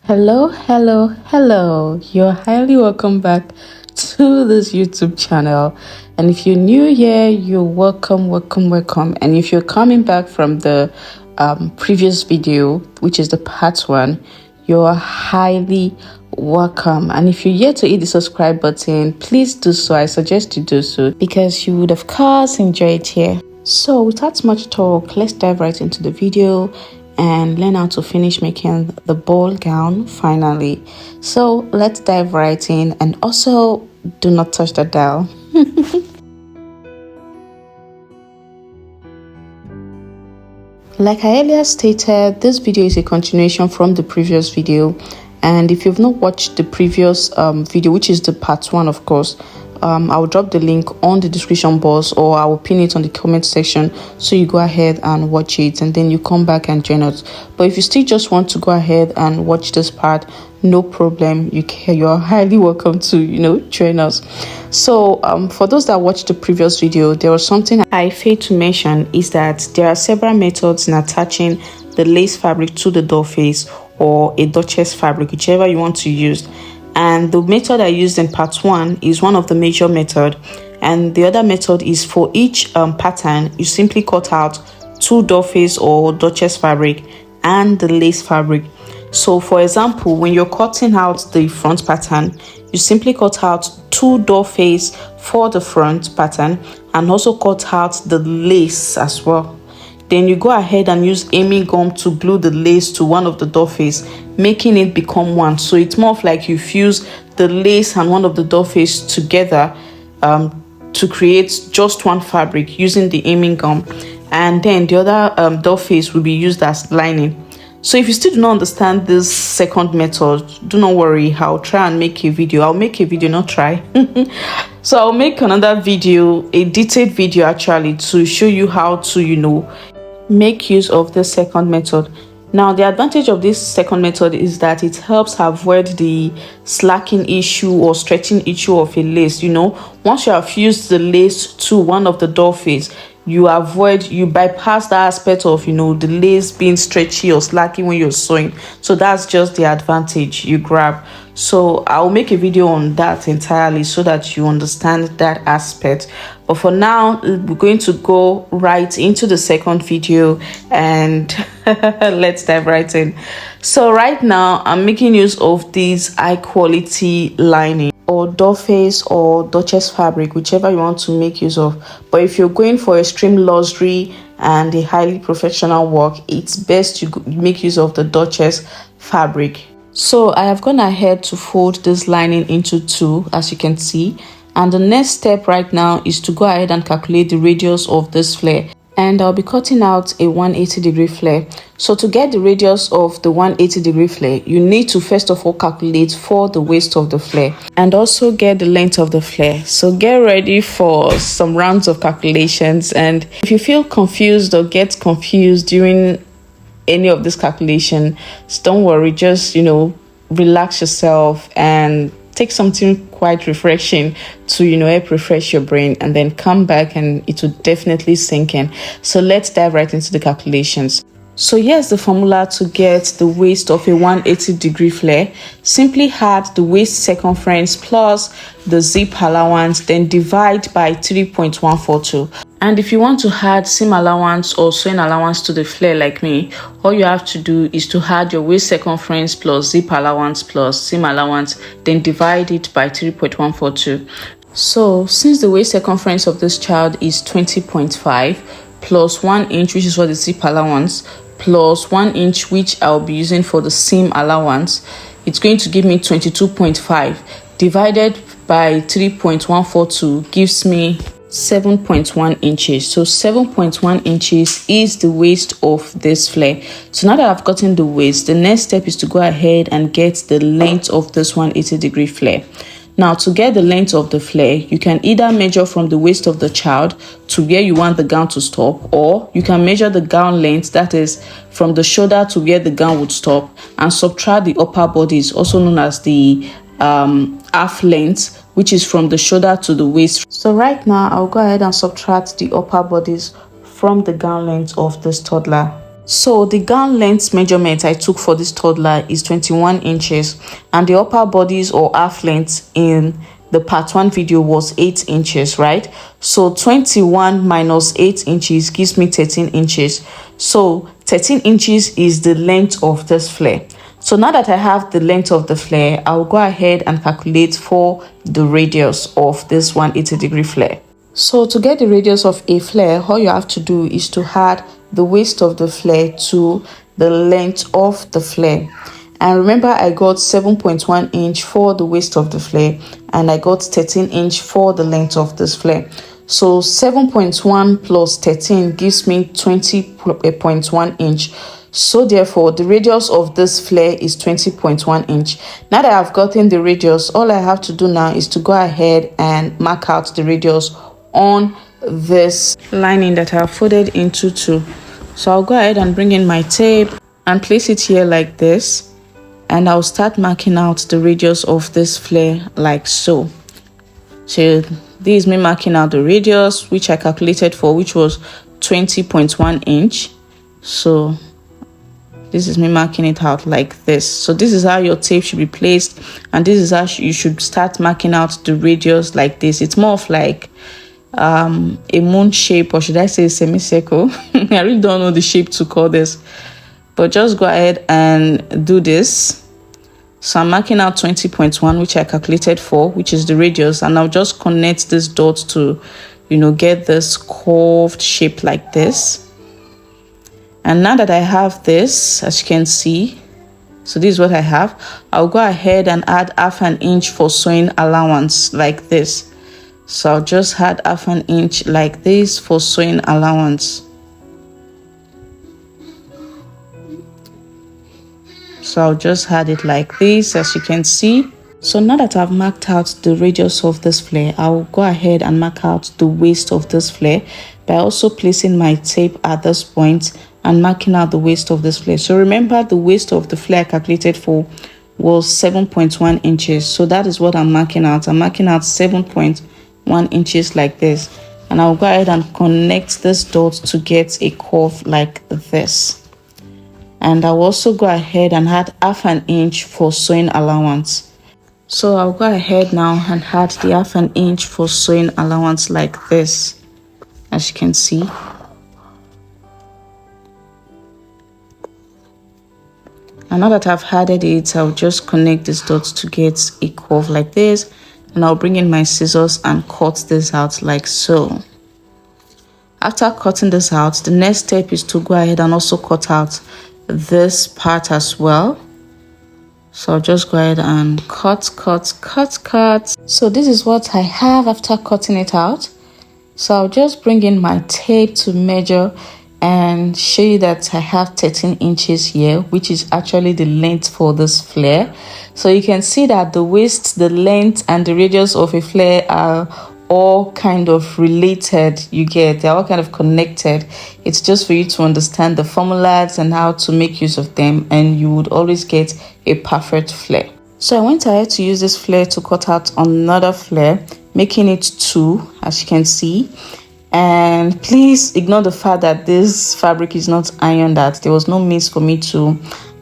Hello. You're highly welcome back to this YouTube channel. And if you're new here, you're welcome. And if you're coming back from the previous video, which is the part 1, you're highly welcome. And if you're yet to hit the subscribe button, please do so. I suggest you do so because you would of course enjoy it here. So without much talk, let's dive right into the video and learn how to finish making the ball gown finally. So let's dive right in, and also do not touch the dial. Like I earlier stated, this video is a continuation from the previous video, and if you've not watched the previous video, which is the part 1, of course, I'll drop the link on the description box, or I will pin it on the comment section, so you go ahead and watch it and then you come back and join us. But if you still just want to go ahead and watch this part, no problem, you're highly welcome to join us. So for those that watched the previous video, there was something I failed to mention, is that there are several methods in attaching the lace fabric to the doll face or a duchess fabric, whichever you want to use. And the method I used in part 1 is one of the major method, and the other method is for each pattern you simply cut out 2 doll face or duchess fabric and the lace fabric. So for example, when you're cutting out the front pattern, you simply cut out 2 doll face for the front pattern and also cut out the lace as well. Then you go ahead and use aiming gum to glue the lace to one of the doll face, making it become one. So it's more of like you fuse the lace and one of the doll face together to create just one fabric using the aiming gum. And then the other doll face will be used as lining. So if you still do not understand this second method, do not worry, I'll try and make a video. I'll make a video, not try. So I'll make another video, a detailed video actually, to show you how to make use of the second method. Now the advantage of this second method is that it helps avoid the slacking issue or stretching issue of a lace. Once you have fused the lace to one of the doll face, you bypass that aspect of the lace being stretchy or slacking when you're sewing. So that's just the advantage you grab. So I'll make a video on that entirely so that you understand that aspect. But for now, we're going to go right into the second video, and let's dive right in. So right now I'm making use of this high quality lining or doll face or duchess fabric, whichever you want to make use of. But if you're going for extreme luxury and a highly professional work, it's best to make use of the duchess fabric. So I have gone ahead to fold this lining into 2, as you can see, and the next step right now is to go ahead and calculate the radius of this flare. And I'll be cutting out a 180-degree flare. So to get the radius of the 180-degree flare, you need to first of all calculate for the waist of the flare and also get the length of the flare. So get ready for some rounds of calculations, and if you feel confused or get confused during any of this calculation, don't worry, just relax yourself and take something quite refreshing to help refresh your brain, and then come back and it will definitely sink in. So let's dive right into the calculations. So here's the formula to get the waist of a 180-degree flare. Simply add the waist circumference plus the zip allowance, then divide by 3.142. And if you want to add seam allowance or sewing allowance to the flare like me, all you have to do is to add your waist circumference plus zip allowance plus seam allowance, then divide it by 3.142. So since the waist circumference of this child is 20.5 plus 1 inch, which is for the zip allowance, plus 1 inch, which I'll be using for the seam allowance, it's going to give me 22.5 divided by 3.142 gives me 7.1 inches. So 7.1 inches is the waist of this flare. So now that I've gotten the waist, the next step is to go ahead and get the length of this 180-degree flare. Now to get the length of the flare, you can either measure from the waist of the child to where you want the gown to stop, or you can measure the gown length, that is from the shoulder to where the gown would stop, and subtract the upper bodies, also known as the half length, which is from the shoulder to the waist. So right now I'll go ahead and subtract the upper bodies from the gown length of this toddler. So the gown length measurement I took for this toddler is 21 inches, and the upper bodice or half length in the part 1 video was 8 inches, right? So 21 minus 8 inches gives me 13 inches. So 13 inches is the length of this flare. So now that I have the length of the flare, I'll go ahead and calculate for the radius of this 180-degree flare. So to get the radius of a flare, all you have to do is to add the waist of the flare to the length of the flare. And remember, I got 7.1 inch for the waist of the flare, and I got 13 inch for the length of this flare. So 7.1 plus 13 gives me 20.1 inch. So therefore, the radius of this flare is 20.1 inch. Now that I've gotten the radius, all I have to do now is to go ahead and mark out the radius on this lining that I've folded into two. So I'll go ahead and bring in my tape and place it here like this, and I'll start marking out the radius of this flare like so. So this is me marking out the radius, which I calculated for, which was 20.1 inch. So this is me marking it out like this. So this is how your tape should be placed, and this is how you should start marking out the radius like this. It's more of like a moon shape, or should I say semicircle. I really don't know the shape to call this, but just go ahead and do this. So I'm marking out 20.1, which I calculated for, which is the radius, and I'll just connect this dot to, get this curved shape like this. And now that I have this, as you can see, so this is what I have, I'll go ahead and add half an inch for sewing allowance like this. So I'll just add half an inch like this for sewing allowance. So I'll just add it like this, as you can see. So now that I've marked out the radius of this flare, I'll go ahead and mark out the waist of this flare by also placing my tape at this point and marking out the waist of this flare. So remember, the waist of the flare calculated for was 7.1 inches. So that is what I'm marking out. I'm marking out 7.1 inches like this, and I'll go ahead and connect this dot to get a curve like this. And I'll also go ahead and add half an inch for sewing allowance. So I'll go ahead now and add the half an inch for sewing allowance like this, as you can see. And now that I've added it, I'll just connect these dots to get a curve like this, and I'll bring in my scissors and cut this out like so. After cutting this out, the next step is to go ahead and also cut out this part as well. So I'll just go ahead and cut. So this is what I have after cutting it out. So I'll just bring in my tape to measure and show you that I have 13 inches here, which is actually the length for this flare. So you can see that the waist, the length, and the radius of a flare are all kind of related. They're all kind of connected. It's just for you to understand the formulas and how to make use of them, and you would always get a perfect flare. So I went ahead to use this flare to cut out another flare, making it 2, as you can see. And please ignore the fact that this fabric is not ironed out. There was no means for me to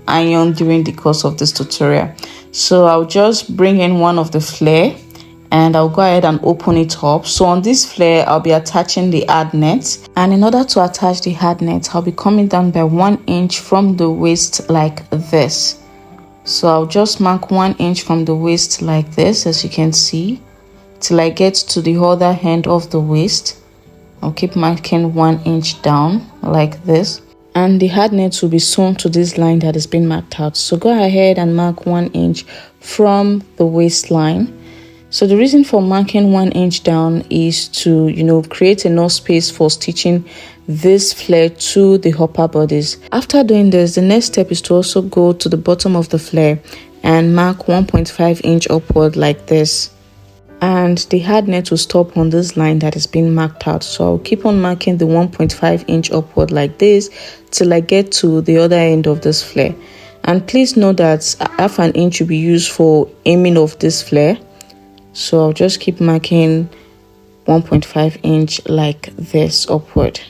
iron during the course of this tutorial. So I'll just bring in one of the flare and I'll go ahead and open it up. So on this flare, I'll be attaching the hard net, and in order to attach the hard net, I'll be coming down by 1 inch from the waist like this. So I'll just mark 1 inch from the waist like this, as you can see, till I get to the other end of the waist. I'll keep marking 1 inch down like this, and the hard net will be sewn to this line that has been marked out. So go ahead and mark 1 inch from the waistline. So the reason for marking 1 inch down is to, create enough space for stitching this flare to the upper bodice. After doing this, the next step is to also go to the bottom of the flare and mark 1.5 inch upward like this. And the hard net will stop on this line that is being marked out. So I'll keep on marking the 1.5 inch upward like this till I get to the other end of this flare. And please note that half an inch will be used for aiming of this flare. So I'll just keep marking 1.5 inch like this upward.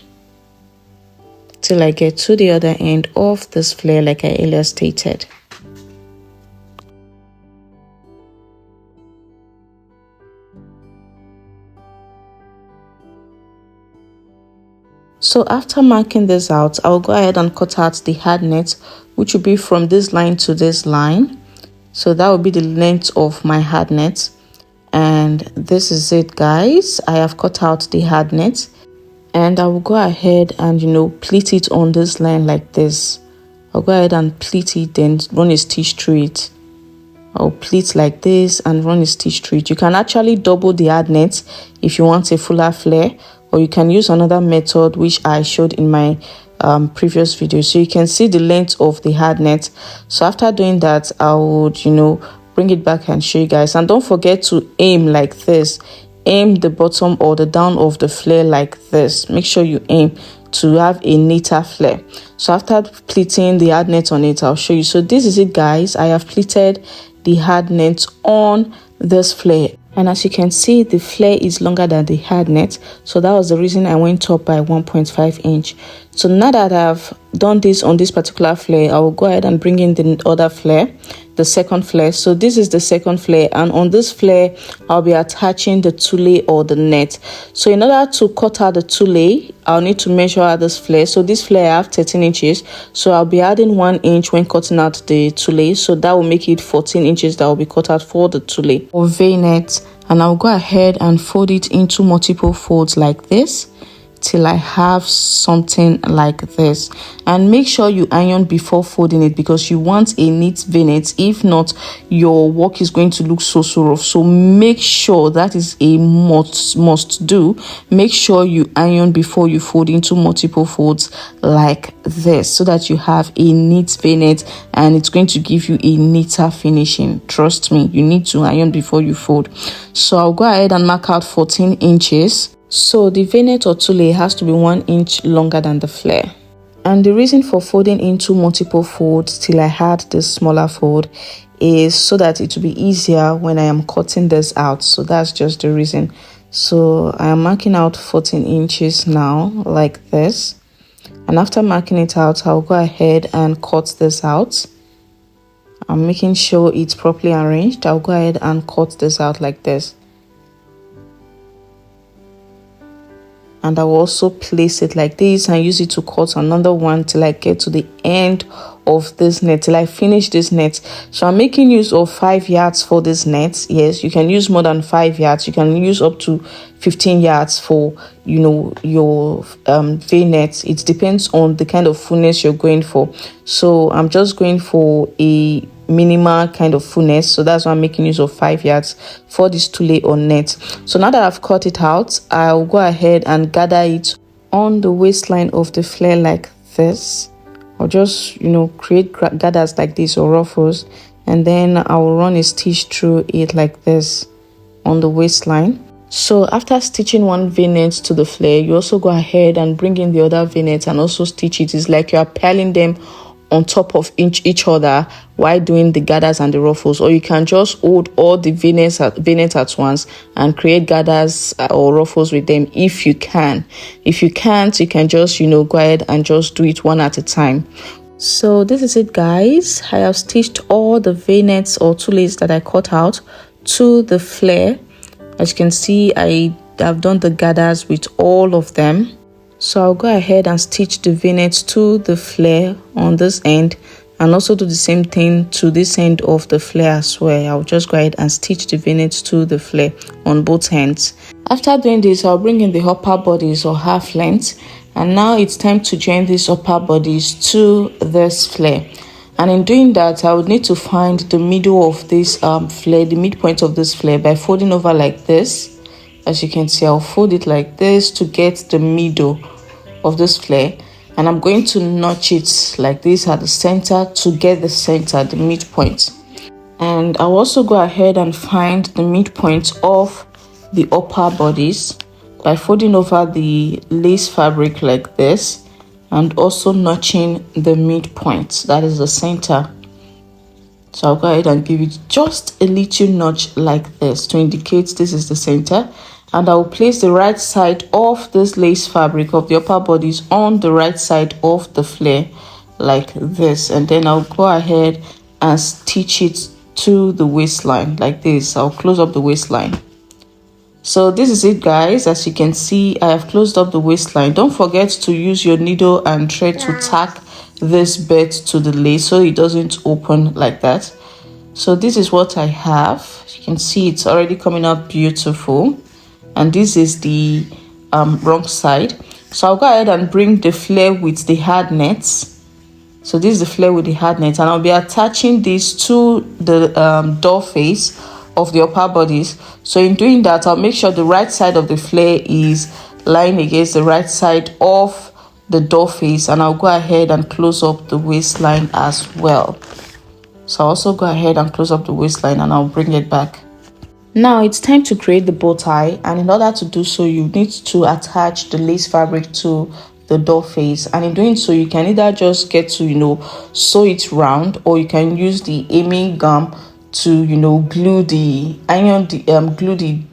till I get to the other end of this flare like I earlier stated. So after marking this out, I'll go ahead and cut out the hard net, which will be from this line to this line. So that will be the length of my hard net. And this is it, guys. I have cut out the hard net, and I will go ahead and pleat it on this line like this. I'll go ahead and pleat it, then run a stitch through it. I'll pleat like this and run a stitch through it. You can actually double the hard net if you want a fuller flare, or you can use another method which I showed in my previous video. So you can see the length of the hard net. So after doing that, I would bring it back and show you guys. And don't forget to aim like this. Aim the bottom or the down of the flare like this. Make sure you aim to have a neater flare. So after pleating the hard net on it, I'll show you. So this is it, guys. I have pleated the hard net on this flare, and as you can see, the flare is longer than the hard net, so that was the reason I went up by 1.5 inch. So now that I've done this on this particular flare, I will go ahead and bring in the other flare, the second flare. So this is the second flare, and on this flare I'll be attaching the tulle or the net. So in order to cut out the tulle, I'll need to measure out this flare. So this flare I have 13 inches, so I'll be adding 1 inch when cutting out the tulle, so that will make it 14 inches that will be cut out for the tulle or V-net. And I'll go ahead and fold it into multiple folds like this till I have something like this. And make sure you iron before folding it, because you want a neat V-net. If not, your work is going to look so rough. So make sure that is a must do. Make sure you iron before you fold into multiple folds like this, so that you have a neat V-net and it's going to give you a neater finishing. Trust me, you need to iron before you fold. So I'll go ahead and mark out 14 inches. So the V-net or tulle has to be 1 inch longer than the flare. And the reason for folding into multiple folds till I had this smaller fold is so that it will be easier when I am cutting this out. So that's just the reason. So I am marking out 14 inches now like this. And after marking it out, I'll go ahead and cut this out. I'm making sure it's properly arranged. I'll go ahead and cut this out like this. And I will also place it like this and use it to cut another one till I get to the end of this net, till I finish this net. So I'm making use of 5 yards for this net. Yes, you can use more than 5 yards. You can use up to 15 yards for your V-net. It depends on the kind of fullness you're going for. So I'm just going for a minimal kind of fullness, so that's why I'm making use of 5 yards for this tulle or net. So now that I've cut it out, I'll go ahead and gather it on the waistline of the flare like this. I'll just create gathers like this or ruffles, and then I will run a stitch through it like this on the waistline. So after stitching one V-net to the flare, you also go ahead and bring in the other V-net and also stitch it. It's like you are piling them on top of each other while doing the gathers and the ruffles, or you can just hold all the V-nets at once and create gathers or ruffles with them if you can. If you can't, you can just go ahead and just do it one at a time. So this is it, guys. I have stitched all the V-nets or tulles that I cut out to the flare. As you can see, I have done the gathers with all of them. So I'll go ahead and stitch the V-net to the flare on this end, and also do the same thing to this end of the flare as well. I'll just go ahead and stitch the V-net to the flare on both ends. After doing this, I'll bring in the upper bodies or half length, and now it's time to join these upper bodies to this flare. And in doing that, I would need to find the middle of this flare, the midpoint of this flare, by folding over like this. As you can see, I'll fold it like this to get the middle of this flare, and I'm going to notch it like this at the center to get the center, the midpoint. And I'll also go ahead and find the midpoint of the upper bodies by folding over the lace fabric like this and also notching the midpoint, that is the center. So I'll go ahead and give it just a little notch like this to indicate this is the center. and I'll place the right side of this lace fabric of the upper bodice on the right side of the flare like this, and then I'll go ahead and stitch it to the waistline like this. I'll close up the waistline. So this is it, guys. As you can see, I have closed up the waistline. Don't forget to use your needle and thread to tack this belt to the lace so it doesn't open like that. So this is what I have. You can see it's already coming out beautiful, and this is the wrong side. So I'll go ahead and bring the flare with the hard nets. So this is the flare with the hard net, and I'll be attaching this to the door face of the upper bodice. So in doing that, I'll make sure the right side of the flare is lying against the right side of the door face, and I'll go ahead and close up the waistline as well. So I'll also go ahead and close up the waistline, and I'll bring it back. Now it's time to create the bow tie, and in order to do so, you need to attach the lace fabric to the door face, and in doing so, you can either just get to sew it round, or you can use the aiming gum to glue the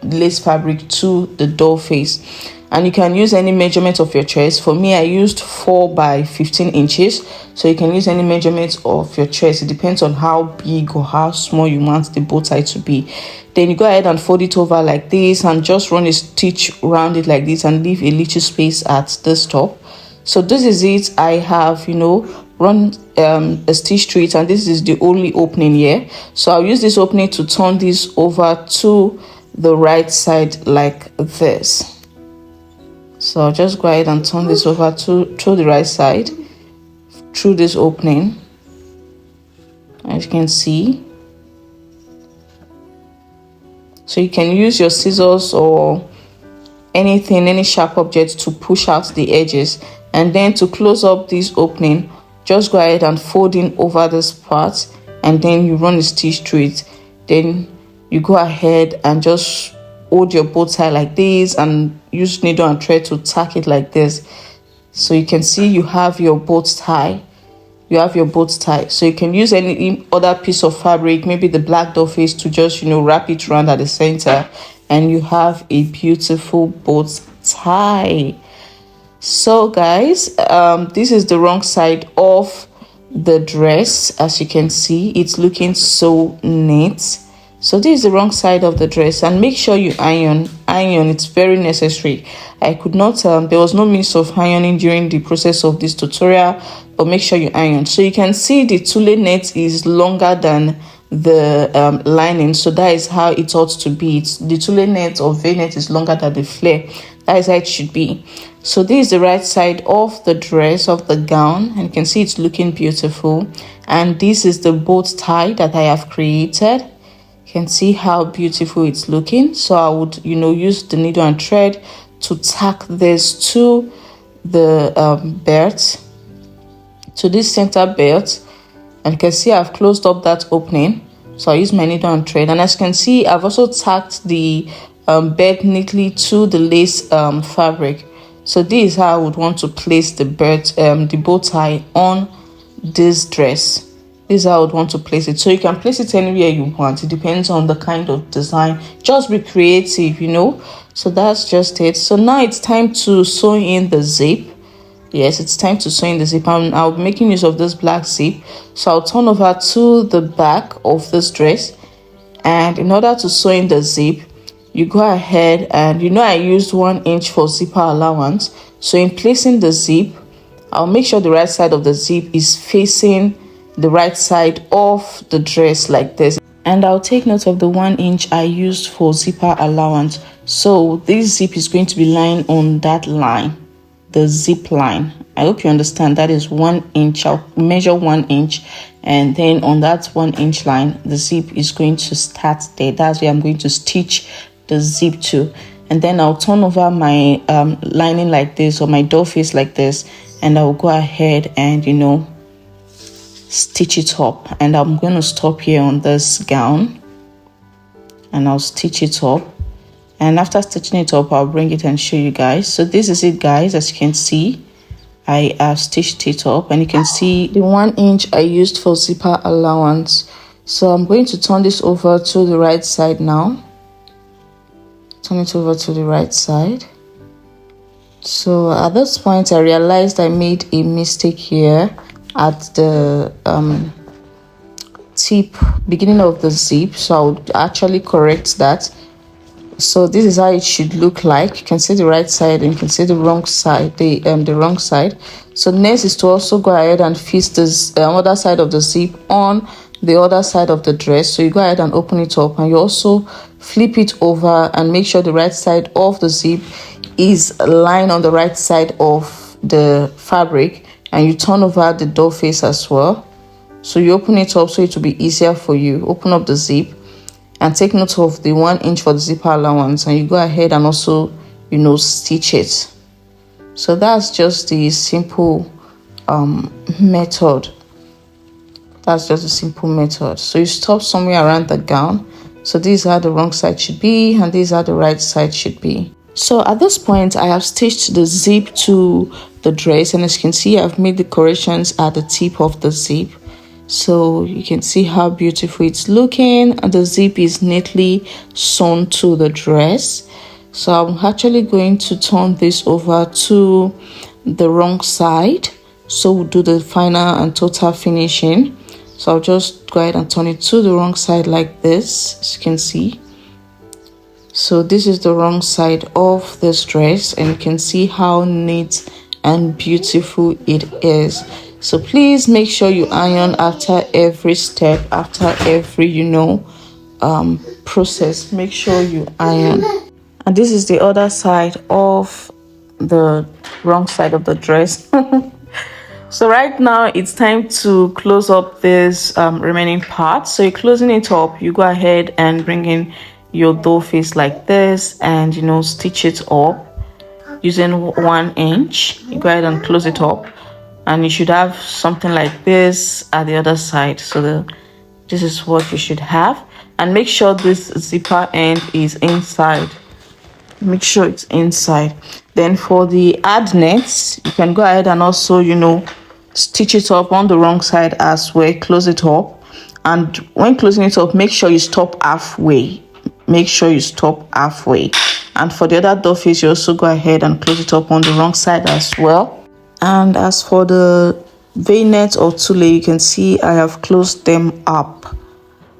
lace fabric to the door face. And you can use any measurement of your chest. For me, I used 4 by 15 inches. So you can use any measurement of your chest. It depends on how big or how small you want the bow tie to be. Then you go ahead and fold it over like this and just run a stitch around it like this and leave a little space at this top. So this is it. I have run a stitch through it, and this is the only opening here. So I'll use this opening to turn this over to the right side like this. So I'll just go ahead and turn this over to the right side through this opening, as you can see. So you can use your scissors or any sharp object to push out the edges, and then to close up this opening, just go ahead and fold in over this part, and then you run a stitch through it. Then you go ahead and just hold your bow tie like this and use needle and thread to tack it like this. So you can see you have your bow tie. So you can use any other piece of fabric, maybe the black doll face, to just wrap it around at the center, and you have a beautiful bow tie. So guys, this is the wrong side of the dress. As you can see, it's looking so neat. So this is the wrong side of the dress, and make sure you iron. It's very necessary. I could not there was no means of ironing during the process of this tutorial, but make sure you iron. So you can see the tulle net is longer than the lining, so that is how it ought to be. The tulle net or v-net is longer than the flare. That is how it should be. So this is the right side of the dress, of the gown, and you can see it's looking beautiful. And this is the bow tie that I have created. You can see how beautiful it's looking. So I would use the needle and thread to tack this to the belt, to this center belt, and you can see I've closed up that opening. So I use my needle and thread, and as you can see, I've also tacked the belt neatly to the lace fabric. So this is how I would want to place the bow tie on this dress. This is how I would want to place it. So you can place it anywhere you want. It depends on the kind of design. Just be creative, So that's just it. So now it's time to sew in the zip. Yes, it's time to sew in the zip. I'll be making use of this black zip. So I'll turn over to the back of this dress. And in order to sew in the zip, you go ahead and I used 1 inch for zipper allowance. So in placing the zip, I'll make sure the right side of the zip is facing the right side of the dress like this, and I'll take note of the 1 inch I used for zipper allowance. So this zip is going to be lying on that line, the zip line. I hope you understand. That is 1 inch. I'll measure 1 inch, and then on that 1 inch line, the zip is going to start there. That's where I'm going to stitch the zip to, and then I'll turn over my lining like this, or my doll face like this, and I'll go ahead and stitch it up. And I'm going to stop here on this gown, and I'll stitch it up. And after stitching it up, I'll bring it and show you guys. So this is it, guys. As you can see, I have stitched it up, and you can see the 1 inch I used for zipper allowance. So I'm going to turn this over to the right side now. turn it over to the right side. So at this point I realized I made a mistake here at the tip beginning of the zip, so I'll actually correct that. So this is how it should look like. You can see the right side and you can see the wrong side, the wrong side. So next is to also go ahead and fix this other side of the zip on the other side of the dress. So you go ahead and open it up, and you also flip it over and make sure the right side of the zip is lying on the right side of the fabric, and you turn over the door face as well. So you open it up so it will be easier for you. Open up the zip and take note of the 1 inch for the zipper allowance, and you go ahead and also, you know, stitch it. So that's just the simple method. That's just a simple method. So you stop somewhere around the gown. So this is how the wrong side should be, and this is how the right side should be. So at this point I have stitched the zip to the dress, and as you can see I've made the corrections at the tip of the zip. So you can see how beautiful it's looking, and the zip is neatly sewn to the dress. So I'm actually going to turn this over to the wrong side, so we'll do the final and total finishing. So I'll just go ahead and turn it to the wrong side like this, as you can see. So this is the wrong side of this dress, and you can see how neat and beautiful it is. So please make sure you iron after every step, after every, you know, process. Make sure you iron. And this is the other side of the wrong side of the dress. So right now it's time to close up this remaining part. So you're closing it up, you go ahead and bring in your door face like this, and, you know, stitch it up using 1 inch. You go ahead and close it up, and you should have something like this at the other side. So this is what you should have, and make sure this zipper end is inside. Make sure it's inside. Then for the ad nets, you can go ahead and also, you know, stitch it up on the wrong side as well. Close it up, and when closing it up, make sure you stop halfway. Make sure you stop halfway. And for the other door face, you also go ahead and close it up on the wrong side as well. And as for the V-net or tule, you can see I have closed them up.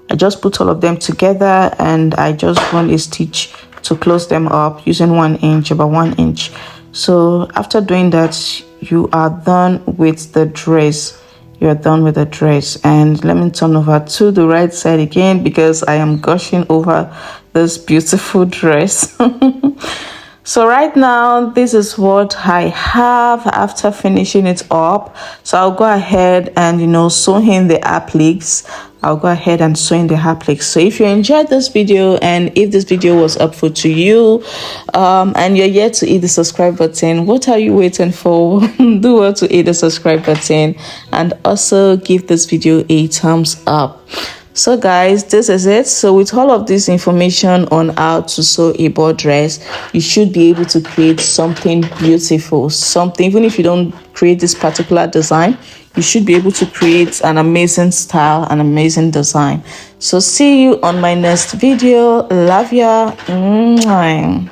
I just put all of them together, and I just run a stitch to close them up using 1 inch, about 1 inch. So after doing that, you are done with the dress. You are done with the dress. And let me turn over to the right side again, because I am gushing over this beautiful dress. So right now, this is what I have after finishing it up. So I'll go ahead and, you know, sew in the appliques. I'll go ahead and sew in the appliques. So if you enjoyed this video, and if this video was helpful to you, and you're yet to hit the subscribe button, what are you waiting for? Do well to hit the subscribe button, and also give this video a thumbs up. So guys, this is it. So with all of this information on how to sew a ball dress, you should be able to create something beautiful, something, even if you don't create this particular design, you should be able to create an amazing style, an amazing design. So see you on my next video. Love ya. Mwah.